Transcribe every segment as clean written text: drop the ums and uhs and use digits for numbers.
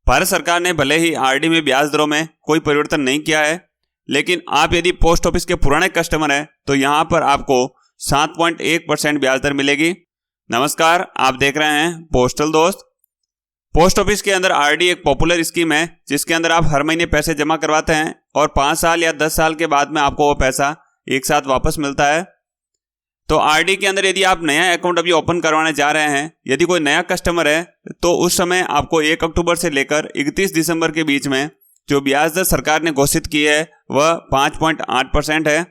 भारत सरकार ने भले ही आरडी में ब्याज दरों में कोई परिवर्तन नहीं किया है, लेकिन आप यदि पोस्ट ऑफिस के पुराने कस्टमर हैं तो यहाँ पर आपको 7.1% ब्याज दर मिलेगी। नमस्कार, आप देख रहे हैं पोस्टल दोस्त। पोस्ट ऑफिस के अंदर आरडी एक पॉपुलर स्कीम है जिसके अंदर आप हर महीने पैसे जमा करवाते हैं और 5 साल या 10 साल के बाद में आपको वो पैसा एक साथ वापस मिलता है। तो आरडी के अंदर यदि आप नया अकाउंट अभी ओपन करवाने जा रहे हैं, यदि कोई नया कस्टमर है तो उस समय आपको 1 अक्टूबर से लेकर 31 दिसंबर के बीच में जो ब्याज दर सरकार ने घोषित की है वह 5.8% है,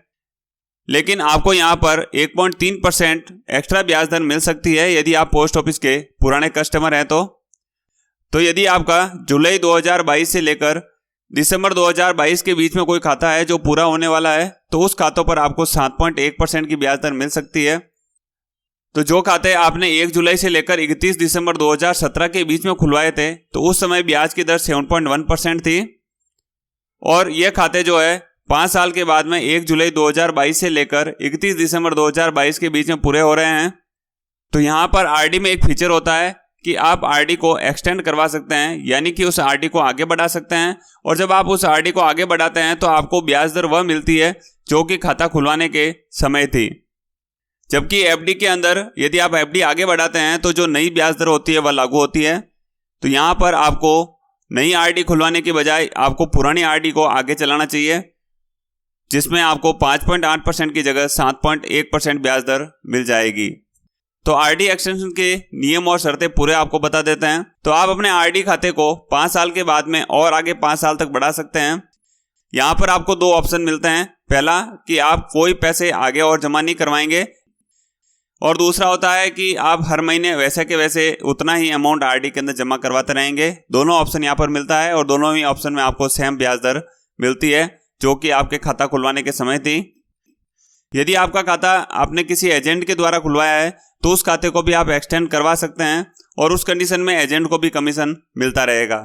लेकिन आपको यहाँ पर 1.3% एक्स्ट्रा ब्याज दर मिल सकती है यदि आप पोस्ट ऑफिस के पुराने कस्टमर हैं तो यदि आपका जुलाई 2022 से लेकर दिसंबर 2022 के बीच में कोई खाता है जो पूरा होने वाला है तो उस खातों पर आपको 7.1% की ब्याज दर मिल सकती है। तो जो खाते आपने 1 जुलाई से लेकर 31 दिसंबर 2017 के बीच में खुलवाए थे तो उस समय ब्याज की दर 7.1% थी, और ये खाते जो है 5 साल के बाद में 1 जुलाई 2022 से लेकर 31 दिसंबर 2022 के बीच में पूरे हो रहे हैं। तो यहाँ पर आरडी में एक फीचर होता है कि आप आरडी को एक्सटेंड करवा सकते हैं, यानी कि उस आरडी को आगे बढ़ा सकते हैं, और जब आप उस आरडी को आगे बढ़ाते हैं तो आपको ब्याज दर वह मिलती है जो कि खाता खुलवाने के समय थी। जबकि एफडी के अंदर यदि आप एफडी आगे बढ़ाते हैं तो जो नई ब्याज दर होती है वह लागू होती है। तो यहाँ पर आपको नई आरडी खुलवाने की बजाय आपको पुरानी आरडी को आगे चलाना चाहिए, जिसमें आपको 5.8% की जगह 7.1% ब्याज दर मिल जाएगी। तो आरडी एक्सटेंशन के नियम और शर्तें पूरे आपको बता देते हैं। तो आप अपने आरडी खाते को 5 साल के बाद में और आगे 5 साल तक बढ़ा सकते हैं। यहाँ पर आपको 2 ऑप्शन मिलते हैं। पहला कि आप कोई पैसे आगे और जमा नहीं करवाएंगे, और दूसरा होता है कि आप हर महीने वैसे के वैसे उतना ही अमाउंट आरडी के अंदर जमा करवाते रहेंगे। दोनों ऑप्शन यहाँ पर मिलता है, और दोनों ही ऑप्शन में आपको सेम ब्याज दर मिलती है जो कि आपके खाता खुलवाने के समय थी। यदि आपका खाता आपने किसी एजेंट के द्वारा खुलवाया है तो उस खाते को भी आप एक्सटेंड करवा सकते हैं, और उस कंडीशन में एजेंट को भी कमीशन मिलता रहेगा।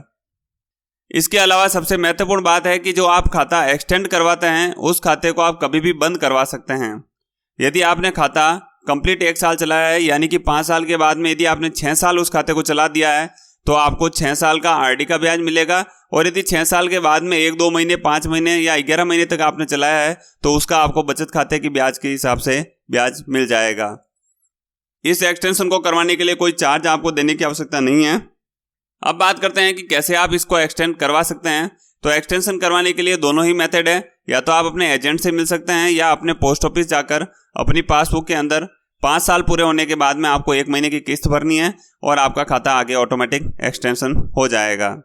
इसके अलावा सबसे महत्वपूर्ण बात है कि जो आप खाता एक्सटेंड करवाते हैं उस खाते को आप कभी भी बंद करवा सकते हैं। यदि आपने खाता कंप्लीट 1 साल चलाया है, यानी कि 5 साल के बाद में यदि आपने 6 साल उस खाते को चला दिया है तो आपको 6 साल का आरडी का ब्याज मिलेगा, और यदि 6 साल के बाद में 1-2 महीने, 5 महीने या 11 महीने तक आपने चलाया है तो उसका आपको बचत खाते की ब्याज के हिसाब से ब्याज मिल जाएगा। इस एक्सटेंशन को करवाने के लिए कोई चार्ज आपको देने की आवश्यकता नहीं है। अब बात करते हैं कि कैसे आप इसको एक्सटेंड करवा सकते हैं। तो एक्सटेंशन करवाने के लिए दोनों ही मेथड है, या तो आप अपने एजेंट से मिल सकते हैं या अपने पोस्ट ऑफिस जाकर अपनी पासबुक के अंदर 5 साल पूरे होने के बाद में आपको 1 महीने की किस्त भरनी है और आपका खाता आगे ऑटोमेटिक एक्सटेंशन हो जाएगा।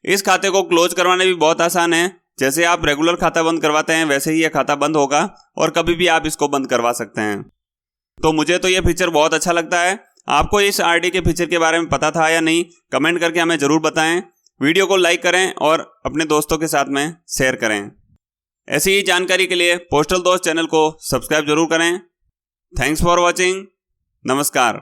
इस खाते को क्लोज करवाना भी बहुत आसान है। जैसे आप रेगुलर खाता बंद करवाते हैं वैसे ही यह खाता बंद होगा, और कभी भी आप इसको बंद करवा सकते हैं। तो मुझे तो ये फीचर बहुत अच्छा लगता है। आपको इस आरडी के फीचर के बारे में पता था या नहीं, कमेंट करके हमें ज़रूर बताएं। वीडियो को लाइक करें और अपने दोस्तों के साथ में शेयर करें। ऐसी ही जानकारी के लिए पोस्टल दोस्त चैनल को सब्सक्राइब जरूर करें। Thanks for watching. नमस्कार।